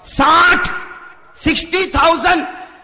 60,000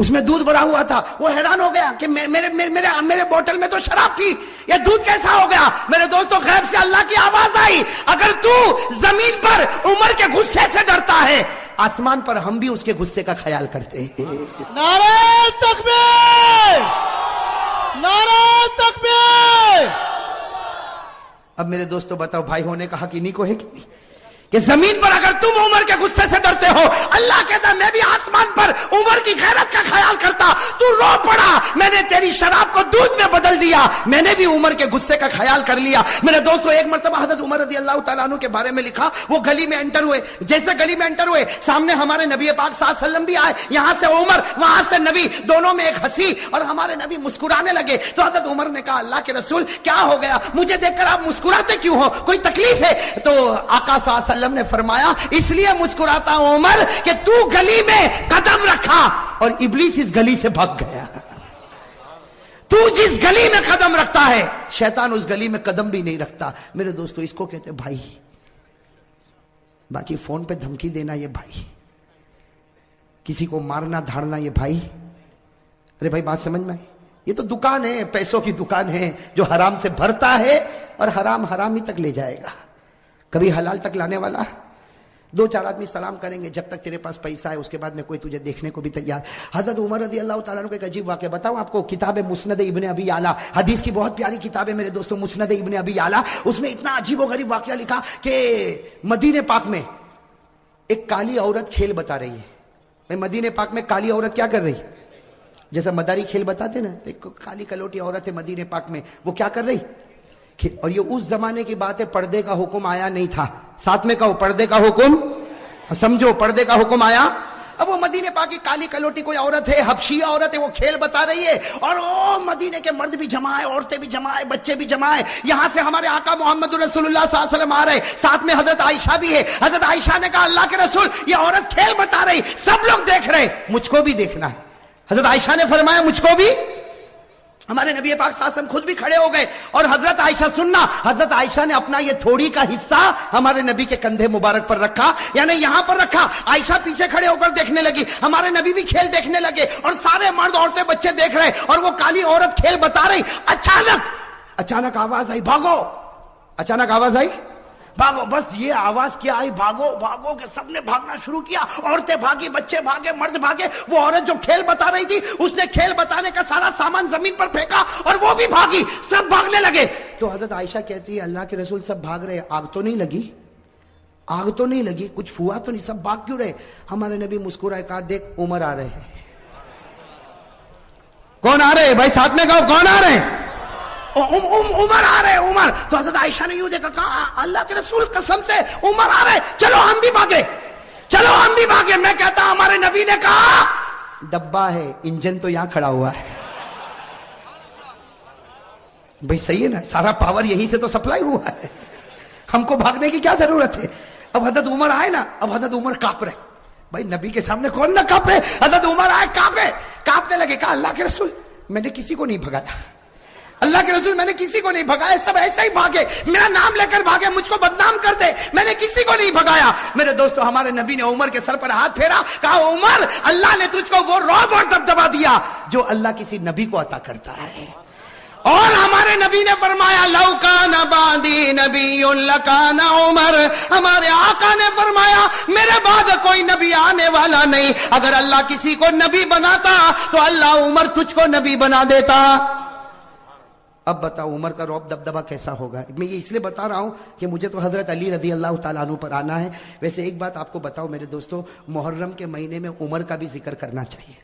اس میں دودھ بھرا ہوا تھا. وہ حیران ہو گیا کہ میرے بوتل میں تو شراب تھی, یہ دودھ کیسا ہو گیا؟ میرے دوستو غیب سے اللہ کی آواز آئی, اگر تو زمین پر عمر کے غصے سے ڈرتا ہے, آسمان پر ہم بھی اس کے غصے کا خیال کرتے ہیں. نعرہ تکبیر, نعرہ تکبیر. اب میرے دوستو بتاؤ, بھائی ہونے کا حق انہی کو ہے کہ نہیں, کہ زمین پر اگر تم عمر کے غصے سے ڈرتے ہو, اللہ کہتا میں بھی آسمان پر عمر کی غیرت کا خیال کرتا. تو رو پڑا, میں نے تیری شراب کو دودھ میں بدل دیا, میں نے بھی عمر کے غصے کا خیال کر لیا. میرے دوستو ایک مرتبہ حضرت عمر رضی اللہ تعالیٰ عنہ کے بارے میں لکھا, وہ گلی میں انٹر ہوئے, جیسے گلی میں انٹر ہوئے سامنے ہمارے نبی پاک صلی اللہ علیہ وسلم بھی آئے, یہاں سے عمر وہاں سے نبی, دونوں میں ایک ہنسی, اور ہمارے نبی مسکرانے لگے. تو حضرت عمر نے کہا اللہ کے رسول کیا ہو گیا, مجھے دیکھ کر آپ مسکراتے کیوں ہو, کوئی تکلیف ہے؟ تو آقا صلی اللہ علیہ وسلم نے فرمایا اس لیے مسکراتا ہوں عمر کہ تو گلی میں قدم رکھا اور ابلیس اس گلی سے بھگ گیا. تو جس گلی میں قدم رکھتا ہے شیطان اس گلی میں قدم بھی نہیں رکھتا. میرے دوستو اس کو کہتے بھائی, باقی فون پہ دھمکی دینا یہ بھائی, کسی کو مارنا دھاڑنا یہ بھائی. ارے بھائی بات سمجھ میں آئی, یہ تو دکان ہے, پیسوں کی دکان ہے, جو حرام سے بھرتا ہے اور حرام حرام ہی تک لے جائے گا, کبھی حلال تک لانے والا. دو چار آدمی سلام کریں گے جب تک تیرے پاس پیسہ ہے, اس کے بعد میں کوئی تجھے دیکھنے کو بھی تیار. حضرت عمر رضی اللہ تعالیٰ عنہ کو ایک عجیب واقعہ بتاؤں آپ کو. کتاب مسند ابن ابی اعلیٰ, حدیث کی بہت پیاری کتاب ہے میرے دوستوں, مسند ابن ابی اعلیٰ. اس میں اتنا عجیب و غریب واقعہ لکھا کہ مدینہ پاک میں ایک کالی عورت کھیل بتا رہی ہے. مدینہ پاک میں کالی عورت کیا کر رہی ہے, جیسا مداری کھیل بتاتے نا, ایک کالی کلوٹی عورت ہے مدینہ پاک میں, وہ کیا کر رہی, اور یہ اس زمانے کی بات ہے, پردے کا حکم آیا نہیں تھا. ساتھ میں کہو پردے کا حکم, سمجھو پردے کا حکم آیا. اب وہ مدینہ پاک کی کالی کلوٹی کوئی عورت ہے, حبشیہ عورت ہے, وہ کھیل بتا رہی ہے, اور وہ مدینہ کے مرد بھی جمع ہے, عورتیں بھی جمع ہے, بچے بھی جمع ہے. یہاں سے ہمارے آقا محمد رسول اللہ صلی اللہ علیہ وسلم آ رہے, ساتھ میں حضرت عائشہ بھی ہے. حضرت عائشہ نے کہا اللہ کے رسول یہ عورت کھیل بتا رہی, سب لوگ دیکھ رہے, مجھ کو بھی دیکھنا ہے. حضرت عائشہ نے فرمایا مجھ کو بھی. ہمارے نبی پاک صلی اللہ علیہ وسلم خود بھی کھڑے ہو گئے, اور حضرت عائشہ سننا, حضرت عائشہ نے اپنا یہ تھوڑی کا حصہ ہمارے نبی کے کندھے مبارک پر رکھا, یعنی یہاں پر رکھا. عائشہ پیچھے کھڑے ہو کر دیکھنے لگی, ہمارے نبی بھی کھیل دیکھنے لگے, اور سارے مرد عورتیں بچے دیکھ رہے, اور وہ کالی عورت کھیل بتا رہی. اچانک آواز آئی بھاگو, اچانک آواز آئی بھاگو. بس یہ آواز کیا آئی, بھاگو بھاگو, کہ سب نے بھاگنا شروع کیا. عورتیں بھاگی, بچے بھاگے, مرد بھاگے. وہ عورت جو کھیل بتا رہی تھی اس نے کھیل بتانے کا سارا سامان زمین پر پھینکا, اور وہ بھی بھاگی, سب بھاگنے لگے. تو حضرت عائشہ کہتی ہے اللہ کے رسول سب بھاگ رہے, آگ تو نہیں لگی, آگ تو نہیں لگی, کچھ ہوا تو نہیں, سب بھاگ کیوں رہے؟ ہمارے نبی مسکرائے, کہا دیکھ عمر آ رہے ہیں. کون آ رہے ہیں بھائی, ساتھ میں کہو کون آ رہے ہیں؟ عمر آ رہے, عمر. تو حضرت عائشہ نے یوں دیکھا, کہا اللہ کے رسول قسم سے عمر آ رہے, چلو ہم بھی بھاگے, چلو ہم بھی بھاگے. میں کہتا ہمارے نبی نے کہا ڈبہ ہے, انجن تو یہاں کھڑا ہوا ہے. بھئی صحیح ہے نا, سارا پاور یہیں سے تو سپلائی ہوا ہے, ہم کو بھاگنے کی کیا ضرورت ہے؟ اب حضرت عمر آئے نا, اب حضرت عمر کانپ رہے. بھائی نبی کے سامنے کون نہ کانپے, حضرت عمر آئے کانپنے لگے. کہا اللہ کے رسول میں نے کسی کو نہیں بھگایا, اللہ کے رسول میں نے کسی کو نہیں بھگایا, سب ایسے ہی بھاگے, میرا نام لے کر بھاگے, مجھ کو بدنام کر دے, میں نے کسی کو نہیں بھگایا. میرے دوستو ہمارے نبی نے عمر کے سر پر ہاتھ پھیرا, کہا عمر اللہ نے تجھ کو وہ رعب اور دبدبا دیا جو اللہ کسی نبی کو عطا کرتا ہے. اور ہمارے نبی نے فرمایا لو کان بعدی نبی لکان عمر, ہمارے آقا نے فرمایا میرے بعد کوئی نبی آنے والا نہیں, اگر اللہ کسی کو نبی بناتا تو اللہ عمر تجھ کو نبی بنا دیتا. اب بتاؤ عمر کا رعب دبدبا کیسا ہوگا. میں یہ اس لیے بتا رہا ہوں کہ مجھے تو حضرت علی رضی اللہ تعالیٰ عنہ پر آنا ہے. ویسے ایک بات آپ کو بتاؤ میرے دوستو, محرم کے مہینے میں عمر کا بھی ذکر کرنا چاہیے,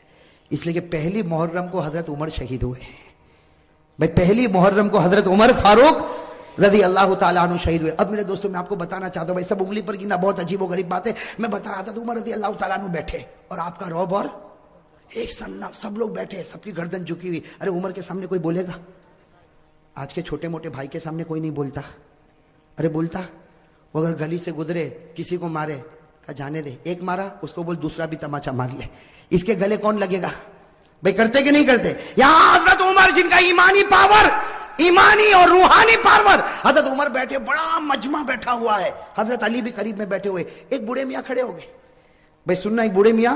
اس لیے کہ پہلی محرم کو حضرت عمر شہید ہوئے ہیں. بھائی پہلی محرم کو حضرت عمر فاروق رضی اللہ تعالیٰ عنہ شہید ہوئے. اب میرے دوستو میں آپ کو بتانا چاہتا ہوں, بھائی سب انگلی پر گنا, بہت عجیب و غریب بات ہے. میں بتا رہا تھا عمر رضی اللہ تعالیٰ عنہ بیٹھے, اور آپ کا رعب, اور ایک سننا, سب لوگ بیٹھے, سب کی گردن جھکی ہوئی. ارے عمر کے سامنے کوئی بولے گا؟ آج کے چھوٹے موٹے بھائی کے سامنے کوئی نہیں بولتا. ارے بولتا, وہ اگر گلی سے گزرے کسی کو مارے, کہا جانے دے, ایک مارا اس کو بول دوسرا بھی تماچا مار لے, اس کے گلے کون لگے گا؟ بھئی کرتے کہ نہیں کرتے؟ یہاں حضرت عمر جن کا ایمانی پاور, ایمانی اور روحانی پاور, حضرت عمر بیٹھے, بڑا مجمع بیٹھا ہوا ہے, حضرت علی بھی قریب میں بیٹھے ہوئے. ایک بوڑھے میاں کھڑے ہو گئے. بھئی سننا, ایک بوڑھے میاں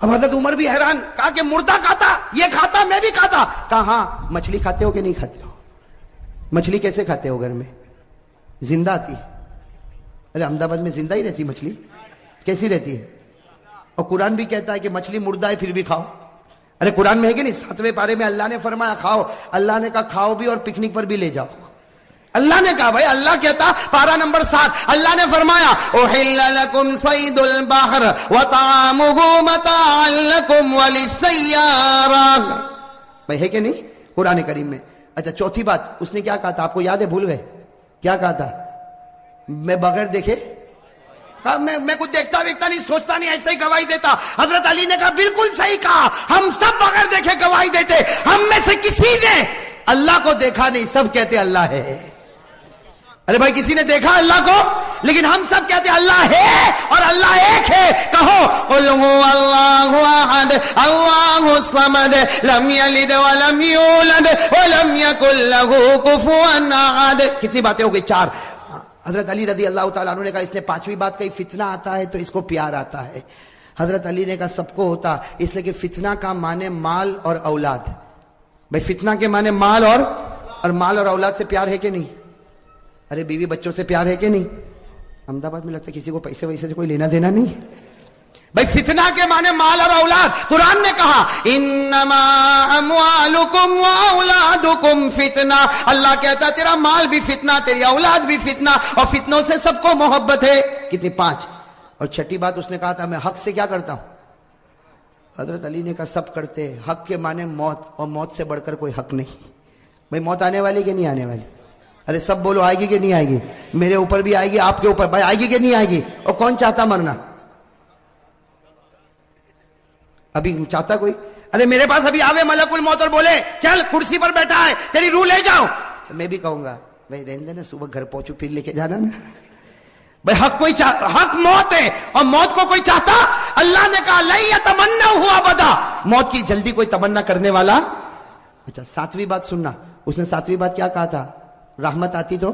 اب حضرت عمر بھی حیران، کہا کہ مردہ کھاتا، یہ کھاتا میں بھی کھاتا. کہا ہاں. مچھلی کھاتے ہو کہ نہیں کھاتے ہو؟ مچھلی کیسے کھاتے ہو گھر میں؟ زندہ آتی ہے. ارے احمد آباد میں زندہ ہی رہتی مچھلی، کیسی رہتی ہے؟ اور قرآن بھی کہتا ہے کہ مچھلی مردہ ہے پھر بھی کھاؤ. ارے قرآن میں ہے کہ نہیں؟ 7ویں پارے میں اللہ نے فرمایا کھاؤ. اللہ نے کہا کھاؤ بھی اور پکنک پر بھی لے جاؤ. اللہ نے کہا بھائی، اللہ کہتا پارہ نمبر 7، اللہ نے فرمایا احل لکم صید البحر وطعامہ متاعا لکم وللسیارہ. بھائی ہے کہ نہیں قرآن کریم میں؟ اچھا چوتھی بات اس نے کیا کہا تھا؟ آپ کو یاد ہے؟ بھول گئے کیا کہا تھا؟ میں بغیر دیکھے میں کچھ دیکھتا ویکھتا نہیں، سوچتا نہیں، ایسے ہی گواہی دیتا. حضرت علی نے کہا بالکل صحیح کہا، ہم سب بغیر دیکھے گواہی دیتے. ہم میں سے کسی نے اللہ کو دیکھا نہیں، سب کہتے اللہ ہے. ارے بھائی کسی نے دیکھا اللہ کو؟ لیکن ہم سب کہتے اللہ ہے اور اللہ ایک ہے. کہو قل هو اللہ احد اللہ الصمد لم یلد ولم یولد ولم یکن له کفوا احد. کتنی باتیں ہو گئی؟ 4. حضرت علی رضی اللہ تعالیٰ عنہ نے کہا اس نے 5ویں بات کہی، فتنہ آتا ہے تو اس کو پیار آتا ہے. حضرت علی نے کہا سب کو ہوتا، اس لیے کہ فتنہ کا معنی مال اور اولاد. بھائی فتنہ کے معنی مال اور اولاد سے پیار ہے کہ نہیں؟ ارے بیوی بچوں سے پیار ہے کہ نہیں؟ احمد آباد میں لگتا ہے کسی کو پیسے ویسے سے کوئی لینا دینا نہیں. بھائی فتنہ کے معنی مال اور اولاد. قرآن نے کہا انما اموالکم واولادکم فتنہ. اللہ کہتا تیرا مال بھی فتنہ، تیری اولاد بھی فتنہ، اور فتنوں سے سب کو محبت ہے. کتنی؟ 5. اور چھٹی بات اس نے کہا تھا میں حق سے کیا کرتا ہوں. حضرت علی نے کہا سب کرتے. حق کے معنی موت، اور موت سے بڑھ کر کوئی حق نہیں. بھائی موت آنے والی کہ نہیں آنے والی؟ ارے سب بولو آئے گی کہ نہیں آئے گی؟ میرے اوپر بھی آئے گی، آپ کے اوپر. بھائی آئے گی کہ نہیں آئے گی؟ اور کون چاہتا مرنا؟ ابھی چاہتا کوئی؟ ارے میرے پاس ابھی آوے ملک الموت اور بولے چل کرسی پر بیٹھا ہے تیری روح لے جاؤ، تو میں بھی کہوں گا بھائی رہنے دینا، صبح گھر پہنچو پھر لے کے جانا نا. بھائی حق کوئی حق موت ہے، اور موت کو کوئی چاہتا؟ اللہ نے کہا لن یتمنوا ابدا، موت کی جلدی کوئی تمنا کرنے والا. اچھا 7ویں بات سننا، اس نے 7ویں بات کیا کہا تھا؟ رحمت آتی تو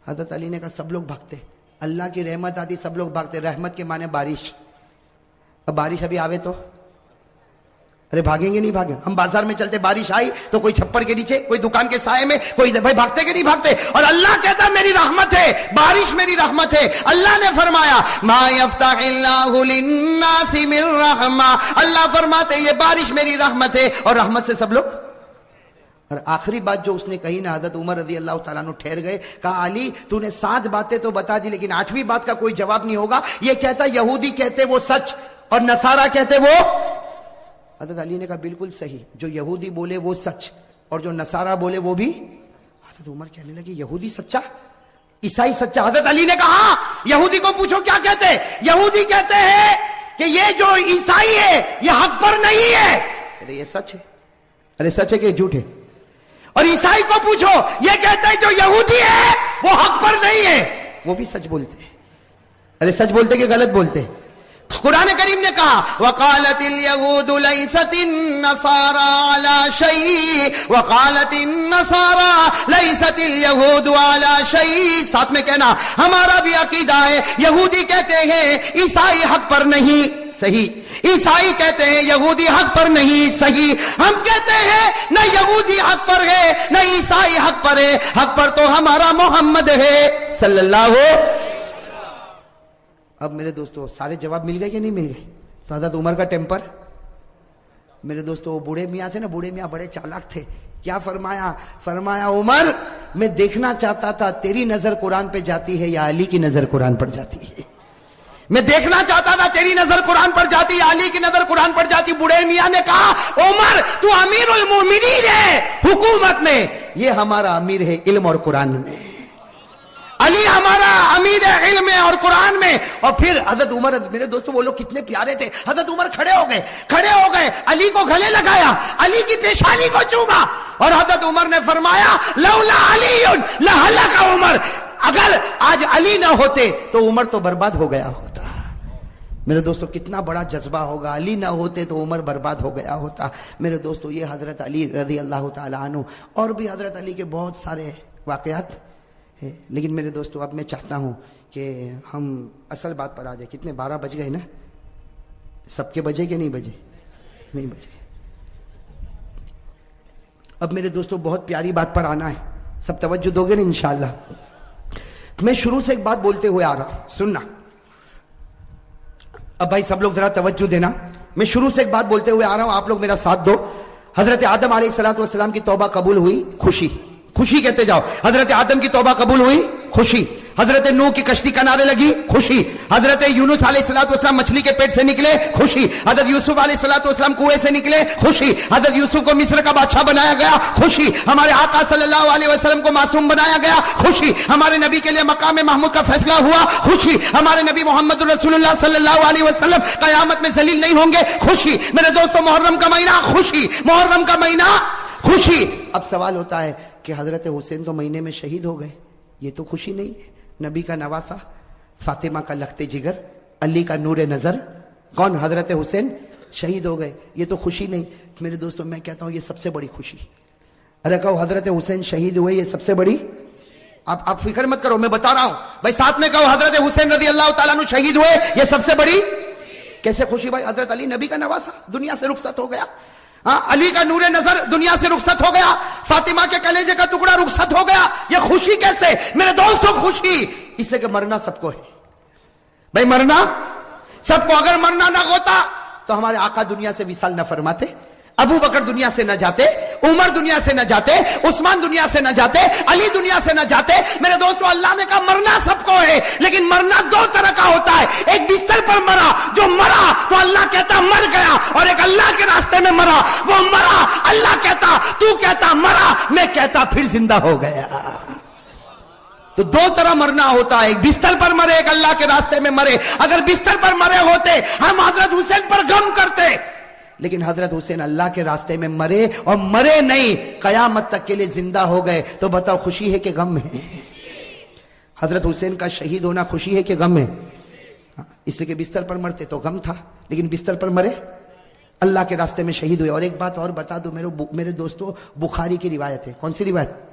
حضرت علی نے کہا سب لوگ بھاگتے. اللہ کی رحمت آتی سب لوگ بھاگتے. رحمت کے معنی بارش. اب بارش ابھی آوے تو ارے بھاگیں گے نہیں بھاگیں؟ ہم بازار میں چلتے، بارش آئی تو کوئی چھپر کے نیچے، کوئی دکان کے سائے میں، کوئی بھائی بھاگتے کہ نہیں بھاگتے؟ اور اللہ کہتا میری رحمت ہے، بارش میری رحمت ہے. اللہ نے فرمایا ما یفتح اللہ للناس من رحمہ، اللہ فرماتے یہ بارش میری رحمت ہے، اور رحمت سے سب لوگ. اور آخری بات جو اس نے کہی نا، حضرت عمر رضی اللہ تعالیٰ عنہ ٹھہر گئے. کہا علی تو نے 7 باتیں تو بتا دی، لیکن 8ویں بات کا کوئی جواب نہیں ہوگا. یہ کہتا یہودی کہتے وہ سچ اور نصارہ کہتے وہ. حضرت علی نے کہا بالکل صحیح، جو یہودی بولے وہ سچ اور جو نصارہ بولے وہ بھی. حضرت عمر کہنے لگے یہودی سچا، عیسائی سچا. حضرت علی نے کہا یہودی کو پوچھو کیا کہتے. یہودی کہتے ہیں کہ یہ جو عیسائی ہے یہ حق پر نہیں ہے. ارے یہ سچ ہے. ارے سچ ہے کہ جھوٹ ہے؟ اور عیسائی کو پوچھو، یہ کہتے ہیں جو یہودی ہے وہ حق پر نہیں ہے، وہ بھی سچ بولتے ہیں. ارے سچ بولتے کہ غلط بولتے؟ قرآن کریم نے کہا وقالت اليهود ليست النصارى على شيء وقالت النصارى ليست اليهود على شيء. ساتھ میں کہنا ہمارا بھی عقیدہ ہے، یہودی کہتے ہیں عیسائی حق پر نہیں، صحیح. عیسائی کہتے ہیں یہودی حق پر نہیں، صحیح. ہم کہتے ہیں نہ یہودی حق پر ہے نہ عیسائی حق پر ہے، حق پر تو ہمارا محمد ہے صلی اللہ علیہ. اب میرے دوستو سارے جواب مل گئے کہ نہیں مل گئے؟ تو حضرت عمر کا ٹیمپر. میرے دوستو وہ بوڑھے میاں تھے نا، بوڑھے میاں بڑے چالاک تھے. کیا فرمایا؟ فرمایا عمر میں دیکھنا چاہتا تھا تیری نظر قرآن پہ جاتی ہے یا علی کی نظر قرآن پر جاتی ہے. میں دیکھنا چاہتا تھا تیری نظر قرآن پر جاتی یا علی کی نظر قرآن پر جاتی. بوڑھے میاں نے کہا عمر تو امیر المومنین ہے حکومت میں، یہ ہمارا امیر ہے علم اور قرآن میں. علی ہمارا امیر ہے علم اور قرآن میں. اور پھر حضرت عمر، میرے دوستو وہ لوگ کتنے پیارے تھے. حضرت عمر کھڑے ہو گئے، علی کو گلے لگایا، علی کی پیشانی کو چوما، اور حضرت عمر نے فرمایا لولا علی لہلک عمر، اگر آج علی نہ ہوتے تو عمر تو برباد ہو گیا ہوتا. میرے دوستو کتنا بڑا جذبہ ہوگا، علی نہ ہوتے تو عمر برباد ہو گیا ہوتا. میرے دوستو یہ حضرت علی رضی اللہ تعالیٰ عنہ، اور بھی حضرت علی کے بہت سارے واقعات ہے. لیکن میرے دوستو اب میں چاہتا ہوں کہ ہم اصل بات پر آ جائیں. کتنے 12 بج گئے نا، سب کے بجے کہ نہیں بجے؟ نہیں بجے. اب میرے دوستوں بہت پیاری بات پر آنا ہے, سب توجہ دو گے نا انشاءاللہ. میں شروع سے ایک بات بولتے ہوئے آ رہا ہوں, سننا. اب بھائی سب لوگ ذرا توجہ دینا. میں شروع سے ایک بات بولتے ہوئے آ رہا ہوں, آپ لوگ میرا ساتھ دو. حضرت آدم علیہ السلام کی توبہ قبول ہوئی, خوشی. خوشی کہتے جاؤ. حضرت آدم کی توبہ قبول ہوئی, خوشی. حضرت نوح کی کشتی کنارے لگی, خوشی. حضرت یونس علیہ السلام مچھلی کے پیٹ سے نکلے, خوشی. حضرت یوسف علیہ السلام کنویں سے نکلے, خوشی. حضرت یوسف کو مصر کا بادشاہ بنایا گیا, خوشی. ہمارے آقا صلی اللہ علیہ وسلم کو معصوم بنایا گیا, خوشی. ہمارے نبی کے لیے مقام محمود کا فیصلہ ہوا, خوشی. ہمارے نبی محمد رسول اللہ صلی اللہ علیہ وسلم قیامت میں ذلیل نہیں ہوں گے, خوشی. میرے دوستوں محرم کا مہینہ, خوشی. محرم کا مہینہ, خوشی. اب سوال ہوتا ہے کہ حضرت حسین تو مہینے میں شہید ہو گئے, یہ تو خوشی نہیں ہے. نبی کا نواسا, فاطمہ کا لخت جگر, علی کا نور نظر, کون؟ حضرت حسین شہید ہو گئے, یہ تو خوشی نہیں. میرے دوستوں میں کہتا ہوں یہ سب سے بڑی خوشی. ارے کہو حضرت حسین شہید ہوئے, یہ سب سے بڑی. آپ فکر مت کرو, میں بتا رہا ہوں بھائی, ساتھ میں کہو حضرت حسین رضی اللہ تعالیٰ عنہ شہید ہوئے, یہ سب سے بڑی. کیسے خوشی بھائی؟ حضرت علی نبی کا نواسا دنیا سے رخصت ہو گیا, ہاں, علی کا نور نظر دنیا سے رخصت ہو گیا, فاطمہ کے کلیجے کا ٹکڑا رخصت ہو گیا. یہ خوشی کیسے میرے دوستوں؟ خوشی اس لیے کہ مرنا سب کو ہے بھائی, مرنا سب کو. اگر مرنا نہ ہوتا تو ہمارے آقا دنیا سے وصال نہ فرماتے, ابو بکر دنیا سے نہ جاتے, عمر دنیا سے نہ جاتے, عثمان دنیا سے نہ جاتے, علی دنیا سے نہ جاتے. میرے دوستو اللہ نے کہا مرنا سب کو ہے, لیکن مرنا دو طرح کا ہوتا ہے. ایک بستر پر مرا, جو مرا تو اللہ کہتا مر گیا, اور ایک اللہ کے راستے میں مرا, وہ مرا. اللہ کہتا, تو کہتا مرا, میں کہتا پھر زندہ ہو گیا. تو دو طرح مرنا ہوتا ہے, ایک بستر پر مرے, ایک اللہ کے راستے میں مرے. اگر بستر پر مرے ہوتے ہم حضرت حسین پر غم کرتے, لیکن حضرت حسین اللہ کے راستے میں مرے, اور مرے نہیں, قیامت تک کے لیے زندہ ہو گئے. تو بتاؤ خوشی ہے کہ غم ہے؟ حضرت حسین کا شہید ہونا خوشی ہے کہ غم ہے؟ اس لیے کہ بستر پر مرتے تو غم تھا, لیکن بستر پر مرے, اللہ کے راستے میں شہید ہوئے. اور ایک بات اور بتا دو میرے دوستو, بخاری کی روایت ہے. کون سی روایت؟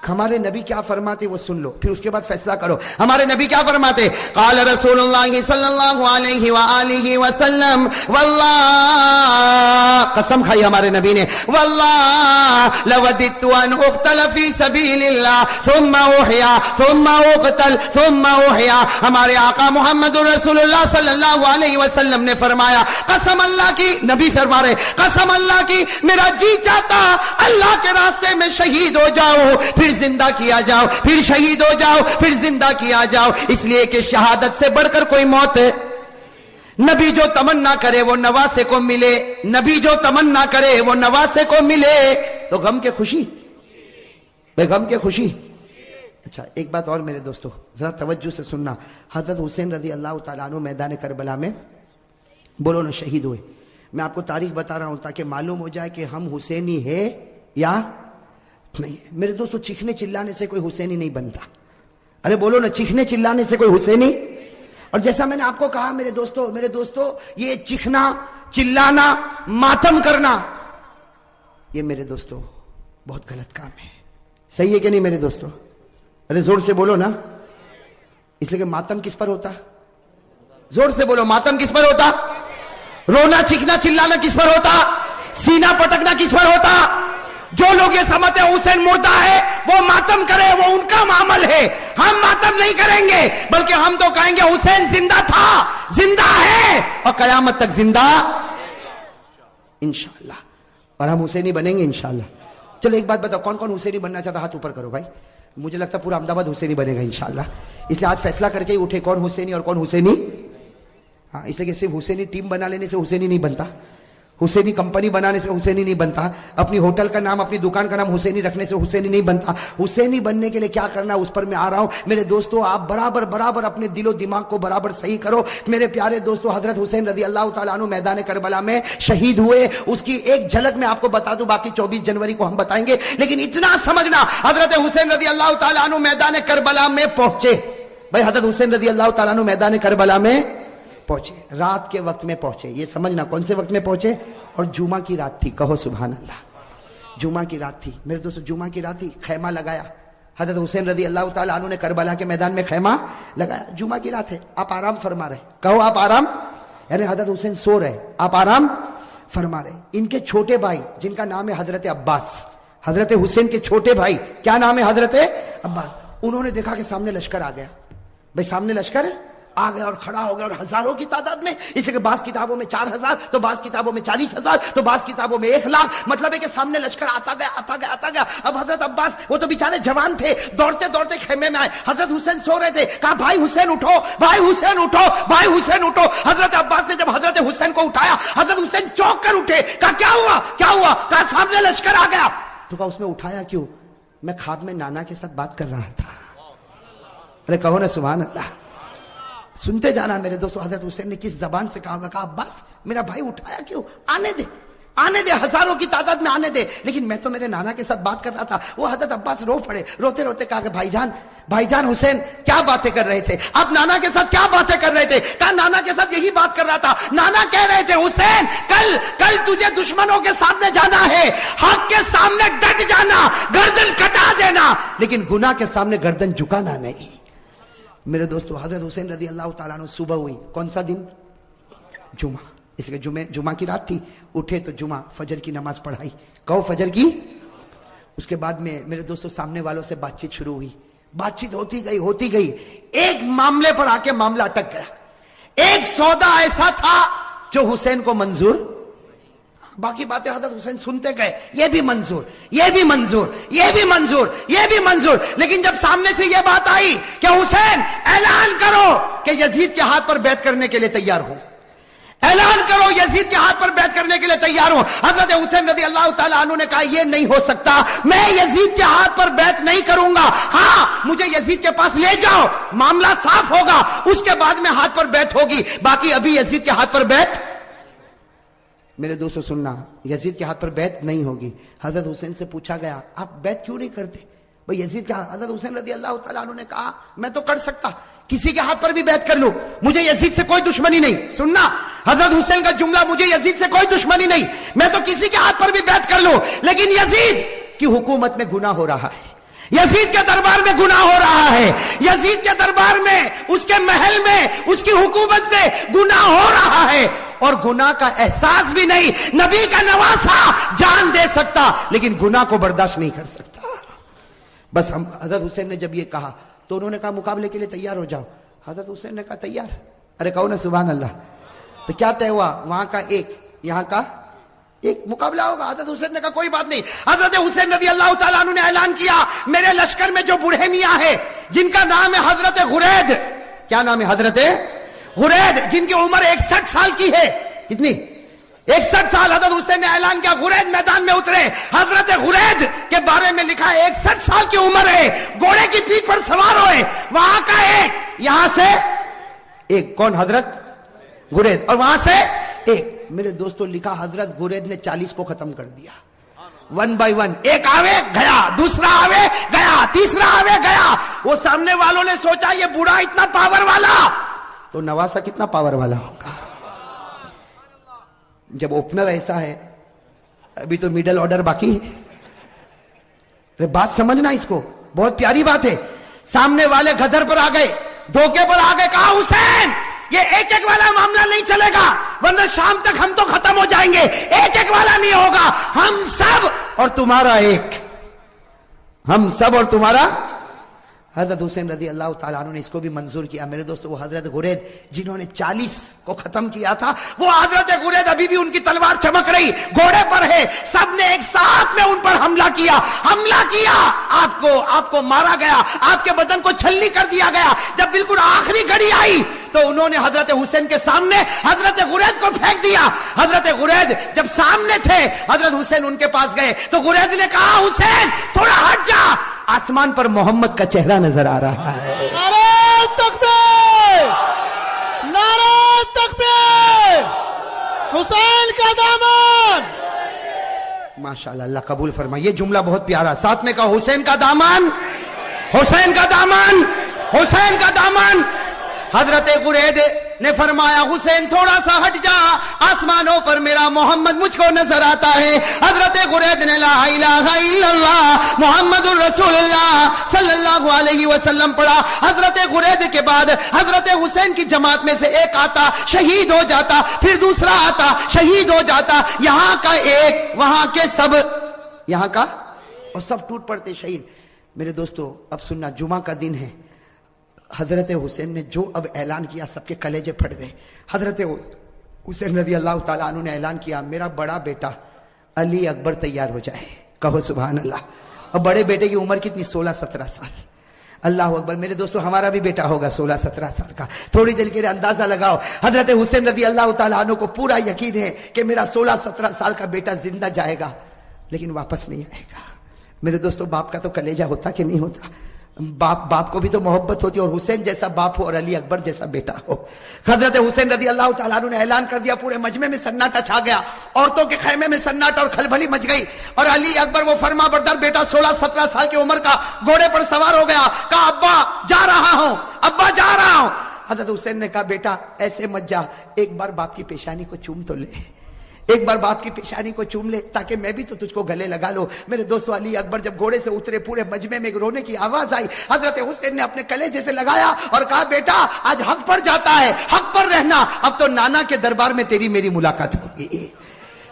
ہمارے نبی کیا فرماتے وہ سن لو, پھر اس کے بعد فیصلہ کرو. ہمارے نبی کیا فرماتے؟ قال رسول اللہ صلی اللہ علیہ وآلہ وسلم, واللہ, قسم کھائی ہمارے نبی نے, واللہ لوددت ان اقتل فی سبیل اللہ ثم احیا ثم اقتل ثم احیا. ہمارے آقا محمد رسول اللہ صلی اللہ علیہ وسلم نے فرمایا, قسم اللہ کی, نبی فرما رہے, قسم اللہ کی میرا جی چاہتا اللہ کے راستے میں شہید ہو جاؤ, پھر زندہ کیا جاؤ, پھر شہید ہو جاؤ, پھر زندہ کیا جاؤ. اس لیے کہ شہادت سے بڑھ کر کوئی موت ہے. نبی جو تمنا کرے وہ نواسے کو ملے, نبی جو تمنا کرے وہ نواسے کو ملے. تو غم کے خوشی, بے غم کے خوشی. اچھا ایک بات اور میرے دوستو ذرا توجہ سے سننا. حضرت حسین رضی اللہ تعالیٰ عنہ میدان کربلا میں بولو نا شہید ہوئے. میں آپ کو تاریخ بتا رہا ہوں تاکہ معلوم ہو جائے کہ ہم حسینی ہے یا نہیں. میرے دوستو چیخنے چلانے سے کوئی حسینی نہیں بنتا. ارے بولو نا, چیخنے چلانے سے کوئی حسینی. اور جیسا میں نے آپ کو کہا میرے دوستو یہ چیخنا چلانا ماتم کرنا, یہ میرے دوستو بہت غلط کام ہے. صحیح ہے کہ نہیں میرے دوستو؟ ارے زور سے بولو نا. اس لیے کہ ماتم کس پر ہوتا؟ زور سے بولو, ماتم کس پر ہوتا؟ رونا چیخنا چلانا کس پر ہوتا؟ سینہ پٹکنا کس پر ہوتا؟ جو لوگ یہ سمجھتے ہیں حسین مردہ ہے وہ ماتم کرے, وہ ان کا معامل ہے. ہم ماتم نہیں کریں گے, بلکہ ہم تو کہیں گے حسین زندہ تھا, زندہ ہے, اور قیامت تک زندہ انشاءاللہ, اور ہم حسینی بنیں گے انشاءاللہ. چلو ایک بات بتاؤ, کون کون حسینی بننا چاہتا؟ ہاتھ اوپر کرو بھائی. مجھے لگتا ہے پورا احمد آباد حسینی بنے گا انشاءاللہ. اس لیے آج فیصلہ کر کے ہی اٹھے کون حسینی اور کون حسینی. ہاں, اس لیے کہ صرف حسینی ٹیم بنا لینے سے حسینی نہیں بنتا, حسینی کمپنی بنانے سے حسینی نہیں بنتا, اپنی ہوٹل کا نام اپنی دکان کا نام حسینی رکھنے سے حسینی نہیں بنتا. حسینی بننے کے لیے کیا کرنا اس پر میں آ رہا ہوں. میرے دوستو آپ برابر اپنے دل و دماغ کو برابر صحیح کرو. میرے پیارے دوستو حضرت حسین رضی اللہ تعالیٰ عنہ میدان کربلا میں شہید ہوئے, اس کی ایک جھلک میں آپ کو بتا دوں, باقی 24 جنوری کو ہم بتائیں گے. لیکن اتنا سمجھنا, حضرت حسین رضی اللہ تعالیٰ عنہ میدان کربلا میں پہنچے. بھائی حضرت حسین رضی اللہ تعالیٰ عنہ میدان کربلا میں پہنچے, رات کے وقت میں پہنچے. یہ سمجھنا کون سے وقت میں پہنچے, اور جمعہ کی رات تھی. کہو سبحان اللہ. جمعہ کی رات تھی میرے دوستو, جمعہ کی رات تھی. خیمہ لگایا حضرت حسین رضی اللہ تعالیٰ عنہ نے کربلا کے میدان میں خیمہ لگایا. جمعہ کی رات ہے, آپ آرام فرما رہے. کہو آپ آرام. یعنی حضرت حسین سو رہے, آپ آرام فرما رہے. ان کے چھوٹے بھائی جن کا نام ہے حضرت عباس, حضرت حسین کے چھوٹے بھائی کیا نام ہے, حضرت عباس, انہوں نے دیکھا کہ سامنے لشکر آ گیا. بھائی سامنے لشکر آ گیا اور کھڑا ہو گیا, اور ہزاروں کی تعداد میں, اسی کے بعض کتابوں میں 4000, تو بعض کتابوں میں 40,000, تو بعض کتابوں میں 1,00,000. مطلب ہے کہ سامنے لشکر آتا گیا آتا گیا آتا گیا. اب حضرت عباس وہ تو بیچارے جوان تھے, دوڑتے دوڑتے خیمے میں آئے. حضرت حسین سو رہے تھے, کہا بھائی حسین اٹھو, بھائی حسین اٹھو, بھائی حسین اٹھو. حضرت عباس نے جب حضرت حسین کو اٹھایا, حضرت حسین چونک کر اٹھے. کہا کیا ہوا کیا ہوا, کہا سامنے لشکر آ گیا. تو کہا اس میں اٹھایا کیوں, میں خواب میں نانا کے ساتھ بات کر رہا تھا. ارے کہو نا سبحان اللہ. سنتے جانا میرے دوستو, حضرت حسین نے کس زبان سے کہا ہوگا, کہا عباس میرا بھائی اٹھایا کیوں, آنے دے آنے دے, ہزاروں کی تعداد میں آنے دے, لیکن میں تو میرے نانا کے ساتھ بات کر رہا تھا. وہ حضرت عباس رو پڑے, روتے روتے کہا کہ بھائی جان حسین کیا باتیں کر رہے تھے, آپ نانا کے ساتھ کیا باتیں کر رہے تھے. کہا نانا کے ساتھ یہی بات کر رہا تھا. نانا کہہ رہے تھے حسین کل تجھے دشمنوں کے سامنے جانا ہے, حق کے سامنے ڈٹ جانا, گردن کٹا دینا, لیکن گناہ کے سامنے گردن جھکانا نہیں. میرے دوستو حضرت حسین رضی اللہ تعالیٰ عنہ صبح ہوئی, کون سا دن, جمعہ, اس لیے جمعہ کی رات تھی, اٹھے تو جمعہ فجر کی نماز پڑھائی, کہو فجر کی. اس کے بعد میں میرے دوستو سامنے والوں سے بات چیت شروع ہوئی, بات چیت ہوتی گئی, ایک معاملے پر آ کے معاملہ اٹک گیا. ایک سودا ایسا تھا جو حسین کو منظور, باقی باتیں حضرت حسین سنتے گئے, یہ بھی منظور, یہ بھی منظور, یہ بھی منظور, یہ بھی منظور. لیکن جب سامنے سے یہ بات آئی کہ حسین اعلان کرو کہ یزید کے ہاتھ پر بیعت کرنے کے لیے تیار ہوں, اعلان کرو یزید کے ہاتھ پر بیعت کرنے کے لیے تیار ہوں. حضرت حسین رضی اللہ تعالیٰ عنہ نے کہا یہ نہیں ہو سکتا, میں یزید کے ہاتھ پر بیعت نہیں کروں گا. ہاں مجھے یزید کے پاس لے جاؤ, معاملہ صاف ہوگا, اس کے بعد میں ہاتھ پر بیعت ہوگی, باقی ابھی یزید کے ہاتھ پر بیعت. میرے دوستو سننا, یزید کے ہاتھ پر بیعت نہیں ہوگی. حضرت حسین سے پوچھا گیا آپ بیعت کیوں نہیں کرتے بھئی یزید کا. حضرت حسین رضی اللہ تعالیٰ عنہ نے کہا میں تو کر سکتا, کسی کے ہاتھ پر بھی بیعت کر لوں, مجھے یزید سے کوئی دشمنی نہیں. سننا حضرت حسین کا جملہ, مجھے یزید سے کوئی دشمنی نہیں, میں تو کسی کے ہاتھ پر بھی بیعت کر لوں, لیکن یزید کی حکومت میں گناہ ہو رہا ہے, یزید کے دربار میں گناہ ہو رہا ہے, یزید کے دربار میں, اس کے محل میں, اس کی حکومت میں گناہ ہو رہا ہے, اور گناہ کا احساس بھی نہیں. نبی کا نواسا جان دے سکتا لیکن گناہ کو برداشت نہیں کر سکتا. بس ہم حضرت حسین نے جب یہ کہا تو انہوں نے کہا مقابلے کے لیے تیار ہو جاؤ. حضرت حسین نے کہا تیار. ارے کہو نا سبحان اللہ. تو کیا طے ہوا, وہاں کا ایک, یہاں کا ایک, مقابلہ ہوگا. حضرت حسین نے کہا کوئی بات نہیں. حضرت حسین رضی اللہ تعالیٰ عنہ نے اعلان کیا میرے لشکر میں جو بوڑھے میاں ہے جن کا نام ہے حضرت غرید, کیا نام ہے, حضرت غرید, جن کی عمر 61 سال کی ہے. کتنی, 61 سال. حضرت حسین نے اعلان کیا غرید میدان میں اترے. حضرت غرید کے بارے میں لکھا ہے 61 سال کی عمر ہے, گھوڑے کی پیٹھ پر سوار ہوئے, وہاں کا ایک, یہاں سے ایک, کون, حضرت غرید, اور وہاں سے ایک. میرے دوستو لکھا حضرت غرید نے 40 کو ختم کر دیا, 1 by 1. ایک آوے گیا, دوسرا آوے گیا, تیسرا آوے گیا. وہ سامنے والوں نے سوچا یہ بوڑھا اتنا پاور والا, تو نواسا کتنا پاور والا ہوگا. جب اوپنر ایسا ہے, ابھی تو میڈل آرڈر باقی ہے. بات سمجھنا اس کو, بہت پیاری بات ہے. سامنے والے گدر پر آ گئے, دھوکے پر آ گئے. کہا حسین یہ ایک ایک والا معاملہ نہیں چلے گا, ورنہ شام تک ہم تو ختم ہو جائیں گے. ایک ایک والا نہیں ہوگا, ہم سب اور تمہارا ایک, ہم سب اور تمہارا. حضرت حسین رضی اللہ تعالیٰ عنہ نے اس کو بھی منظور کیا. میرے دوستو وہ حضرت غرید جنہوں نے 40 کو ختم کیا تھا, وہ حضرت غرید ابھی بھی ان کی تلوار چمک رہی, گھوڑے پر ہے. سب نے ایک ساتھ میں ان پر حملہ کیا, آپ کو مارا گیا, آپ کے بدن کو چھلنی کر دیا گیا. جب بالکل آخری گھڑی آئی تو انہوں نے حضرت حسین کے سامنے حضرت غرید کو پھینک دیا. حضرت غرید جب سامنے تھے, حضرت حسین ان کے پاس گئے تو غرید نے کہا حسین تھوڑا ہٹ جا, آسمان پر محمد کا چہرہ نظر آ رہا ہے. نعرہ تکبیر, نعرہ تکبیر, حسین کا دامن. ماشاءاللہ, اللہ قبول فرمائے. یہ جملہ بہت پیارا, ساتھ میں کہا حسین کا دامن, حسین کا دامن, حسین کا دامن. حضرت غرید نے فرمایا حسین تھوڑا سا ہٹ جا, آسمانوں پر میرا محمد مجھ کو نظر آتا ہے. حضرت غرید نے لا الہ الا اللہ محمد الرسول اللہ صلی اللہ علیہ وسلم پڑھا. حضرت غرید کے بعد حضرت حسین کی جماعت میں سے ایک آتا, شہید ہو جاتا, پھر دوسرا آتا, شہید ہو جاتا. یہاں کا ایک, وہاں کے سب, یہاں کا اور سب ٹوٹ پڑتے شہید. میرے دوستو اب سننا, جمعہ کا دن ہے. حضرت حسین نے جو اب اعلان کیا سب کے کلیجے پھٹ گئے. حضرت حسین رضی اللہ تعالیٰ عنہ نے اعلان کیا میرا بڑا بیٹا علی اکبر تیار ہو جائے. کہو سبحان اللہ. اور بڑے بیٹے کی عمر کتنی؟ 16-17 سال. اللہ اکبر. میرے دوستو ہمارا بھی بیٹا ہوگا 16-17 سال کا. تھوڑی دیر کے لیے اندازہ لگاؤ. حضرت حسین رضی اللہ تعالیٰ عنہ کو پورا یقین ہے کہ میرا 16-17 سال کا بیٹا زندہ جائے گا لیکن واپس نہیں آئے گا. میرے دوستو باپ کا تو کلیجہ ہوتا کہ نہیں ہوتا؟ باپ کو بھی تو محبت ہوتی, اور حسین جیسا باپ ہو اور علی اکبر جیسا بیٹا ہو. حضرت حسین رضی اللہ تعالیٰ عنہ نے اعلان کر دیا, پورے مجمع میں سناٹا چھا گیا, عورتوں کے خیمے میں سناٹا اور کھلبلی مچ گئی. اور علی اکبر وہ فرما بردار بیٹا 16-17 سال کی عمر کا گھوڑے پر سوار ہو گیا. کہا ابا جا رہا ہوں, ابا جا رہا ہوں. حضرت حسین نے کہا بیٹا ایسے مت جا, ایک بار باپ کی پیشانی کو چوم تو لے, ایک بار باپ کی پیشانی کو چوم لے تاکہ میں بھی تو تجھ کو گلے لگا لو. میرے دوستو علی اکبر جب گھوڑے سے اترے پورے مجمع میں ایک رونے کی آواز آئی. حضرت حسین نے اپنے کلیجے سے لگایا اور کہا بیٹا آج حق پر جاتا ہے, حق پر رہنا, اب تو نانا کے دربار میں تیری میری ملاقات ہوگی.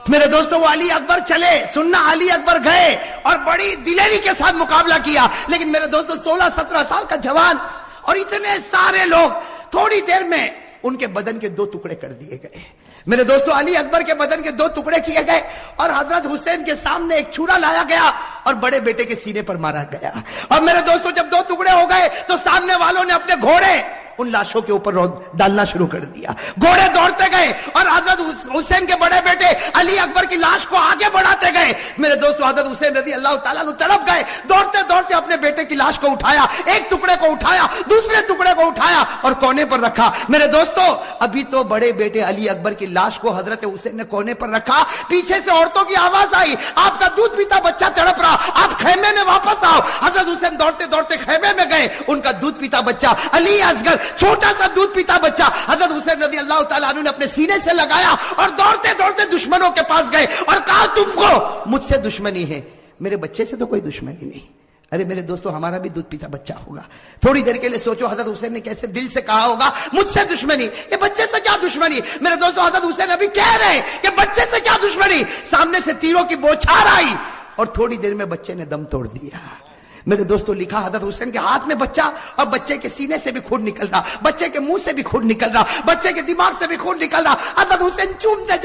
میرے دوستو وہ علی اکبر چلے, سننا علی اکبر گئے اور بڑی دلیری کے ساتھ مقابلہ کیا. لیکن میرے دوستو 16-17 سال کا جوان اور اتنے سارے لوگ, تھوڑی دیر میں ان کے بدن کے 2 ٹکڑے کر دیے گئے. میرے دوستو علی اکبر کے بدن کے 2 ٹکڑے کیے گئے اور حضرت حسین کے سامنے ایک چھرا لایا گیا اور بڑے بیٹے کے سینے پر مارا گیا. اور میرے دوستو جب 2 ٹکڑے ہو گئے تو سامنے والوں نے اپنے گھوڑے ان لاشوں کے اوپر ڈالنا شروع کر دیا. گھوڑے دوڑتے گئے اور حضرت حسین کے بڑے بیٹے علی اکبر کی لاش کو آگے بڑھاتے گئے. میرے دوستو حضرت حسین رضی اللہ تعالیٰ عنہ تڑپ گئے, دوڑتے دوڑتے اپنے بیٹے کی لاش کو اٹھایا, ایک ٹکڑے کو اٹھایا, دوسرے ٹکڑے کو اٹھایا اور کونے پر رکھا. میرے دوستو ابھی تو بڑے بیٹے علی اکبر کی لاش کو حضرت حسین نے کونے پر رکھا, پیچھے سے عورتوں کی آواز آئی آپ کا دودھ پیتا بچہ تڑپ رہا, آپ خیمے میں واپس آؤ. حضرت حسین دوڑتے دوڑتے خیمے میں گئے, ان کا دودھ پیتا بچہ علی اصغر چھوٹا سا دودھ پیتا بچہ حضرت حسین رضی اللہ تعالیٰ عنہ نے اپنے سینے سے لگایا اور دوڑتے دوڑتے دشمنوں کے پاس گئے اور کہا تم کو مجھ سے دشمنی ہے, میرے بچے سے تو کوئی دشمنی نہیں. ارے میرے دوستو ہمارا بھی دودھ پیتا بچہ ہوگا. تھوڑی دیر کے لیے سوچو حضرت حسین نے کیسے دل سے کہا ہوگا مجھ سے دشمنی, یہ بچے سے کیا دشمنی. میرے دوستو حضرت حسین ابھی کہہ رہے کہ بچے سے کیا دشمنی, سامنے سے تیروں کی بوچھار آئی اور تھوڑی دیر میں بچے نے دم توڑ دیا. میرے دوستو لکھا حضرت حسین کے ہاتھ میں بچہ اور بچے کے سینے سے بھی خون نکل رہا, بچے کے منہ سے بھی خون نکل رہا, بچے کے دماغ سے بھی خون نکل رہا. حضرت حسین چومتے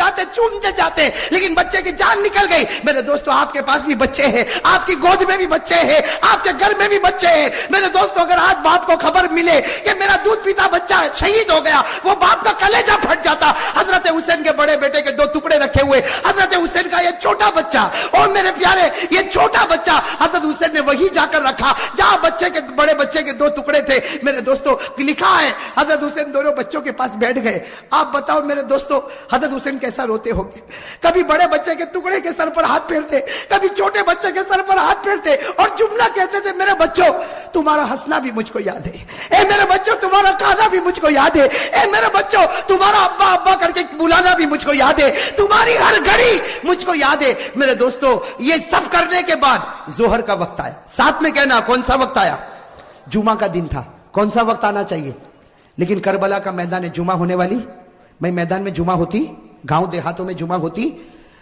جاتے لیکن بچے کی جان نکل گئی. میرے دوستو آپ کے پاس بھی بچے ہیں, آپ کی گود میں بھی بچے ہیں, آپ کے گھر میں بھی بچے ہیں. میرے دوستو اگر آج باپ کو خبر ملے کہ میرا دودھ پیتا بچہ شہید ہو گیا, وہ باپ کا کلیجہ پھٹ جاتا. حضرت حسین کے بڑے بیٹے کے 2 ٹکڑے رکھے ہوئے, حضرت حسین کا یہ چھوٹا بچہ, اور میرے پیارے یہ چھوٹا بچہ حضرت حسین نے وہی جا کر رکھا جہاں بڑے بچے کے 2 ٹکڑے تھے. میرے دوستو لکھا ہے حضرت حسین دونوں بچوں کے پاس بیٹھ گئے. آپ بتاؤ میرے دوستو حضرت حسین کیسا روتے ہوں گے. کبھی بڑے بچے کے ٹکڑے کے سر پر ہاتھ پھیرتے, کبھی چھوٹے بچے کے سر پر ہاتھ پھیرتے اور جملہ کہتے تھے میرے بچوں تمہارا ہنسنا بھی مجھ کو یاد ہے, اے میرے بچوں تمہارا کھانا بھی مجھ کو یاد ہے, اے میرے بچوں تمہارا ابا ابا کر کے بلانا بھی مجھ کو یاد ہے, تمہاری ہر گھڑی مجھ کو یاد ہے. میرے دوستو یہ سب کرنے کے بعد ظہر کا وقت آیا. ساتھ میں کہنا کون سا وقت آیا؟ جمعہ کا دن تھا, کون سا وقت آنا چاہیے. لیکن کربلا کا میدان جمعہ ہونے والی, میں میدان میں جمعہ ہوتی, گاؤں دیہاتوں میں جمعہ ہوتی.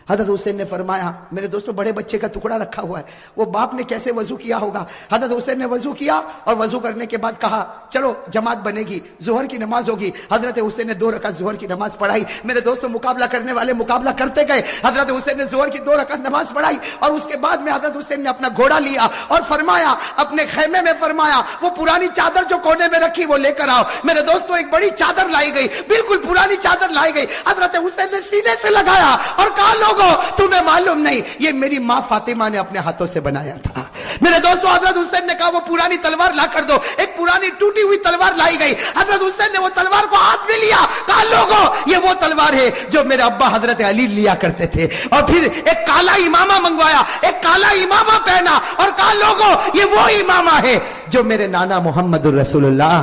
حضرت حسین نے فرمایا میرے دوستو بڑے بچے کا ٹکڑا رکھا ہوا ہے, وہ باپ نے کیسے وضو کیا ہوگا. حضرت حسین نے وضو کیا اور وضو کرنے کے بعد کہا چلو جماعت بنے گی, ظہر کی نماز ہوگی. حضرت حسین نے 2 رکعت ظہر کی نماز پڑھائی. میرے دوستو مقابلہ کرنے والے مقابلہ کرتے گئے. حضرت حسین نے ظہر کی 2 رکعت نماز پڑھائی اور اس کے بعد میں حضرت حسین نے اپنا گھوڑا لیا اور فرمایا اپنے خیمے میں فرمایا وہ پرانی چادر جو کونے میں رکھی وہ لے کر آؤ. میرے دوستو ایک بڑی چادر لائی گئی, بالکل پرانی چادر لائی گئی. حضرت حسین نے سینے سے لگایا اور کہا لوگوں تمہیں معلوم نہیں یہ میری ماں فاطمہ نے اپنے ہاتھوں سے بنایا تھا. میرے دوستو حضرت حسین نے کہا وہ پرانی تلوار لا کر دو. ایک پرانی ٹوٹی ہوئی تلوار لائی گئی. حضرت حسین نے وہ تلوار کو ہاتھ میں لیا, کہا لوگوں یہ وہ تلوار ہے جو میرے ابا حضرت علی لیا کرتے تھے. اور پھر ایک کالا امامہ منگوایا, ایک کالا امامہ پہنا اور کہا لوگوں یہ وہ امامہ ہے جو میرے نانا محمد الرسول اللہ.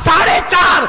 4.5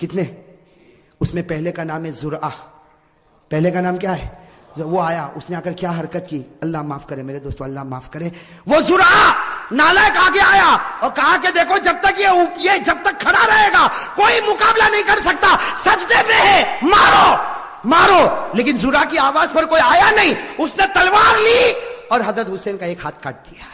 کتنے؟ اس میں پہلے کا نام ہے زرعہ. پہلے کا نام کیا ہے؟ وہ آیا, اس نے آ کر کیا حرکت کی, اللہ معاف کرے میرے دوستو, اللہ معاف کرے, وہ زرعہ نالائق آگے آیا اور کہا کہ دیکھو جب تک یہ جب تک کھڑا رہے گا کوئی مقابلہ نہیں کر سکتا, سجدے میں ہے, مارو مارو. لیکن زرعہ کی آواز پر کوئی آیا نہیں, اس نے تلوار لی اور حضرت حسین کا ایک ہاتھ کاٹ دیا.